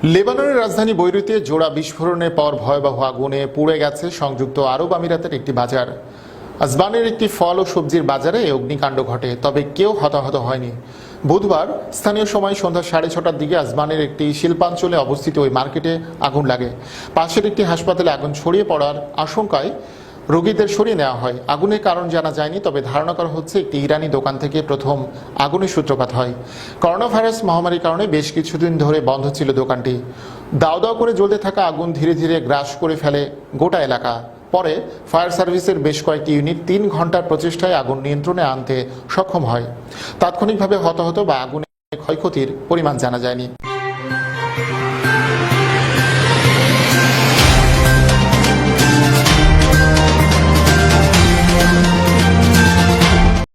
লেবাননের রাজধানী বৈরুতে জোড়া বিস্ফোরণের পর ভয়াবহ আগুনে পুড়ে গেছে সংযুক্ত আরব আমিরাতের একটি বাজার। আসবানের একটি ফল ও সবজির বাজারে এই অগ্নিকাণ্ড ঘটে, তবে কেউ হতাহত হয়নি। বুধবার স্থানীয় সময় সন্ধ্যা 6:30টার দিকে আসবানের একটি শিল্পাঞ্চলে অবস্থিত ওই মার্কেটে আগুন লাগে। পাশের একটি হাসপাতালে আগুন ছড়িয়ে পড়ার আশঙ্কায় রোগীদের সরিয়ে নেওয়া হয়। আগুনের কারণ জানা যায়নি, তবে ধারণা করা হচ্ছে একটি ইরানি দোকান থেকে প্রথম আগুনের সূত্রপাত হয়। করোনা ভাইরাস মহামারীর কারণে বেশ কিছুদিন ধরে বন্ধ ছিল দোকানটি। দাও দাও করে জ্বলতে থাকা আগুন ধীরে ধীরে গ্রাস করে ফেলে গোটা এলাকা। পরে ফায়ার সার্ভিসের বেশ কয়েকটি ইউনিট 3 ঘন্টার প্রচেষ্টায় আগুন নিয়ন্ত্রণে আনতে সক্ষম হয়। তাৎক্ষণিকভাবে হতাহত বা আগুনের ক্ষয়ক্ষতির পরিমাণ জানা যায়নি।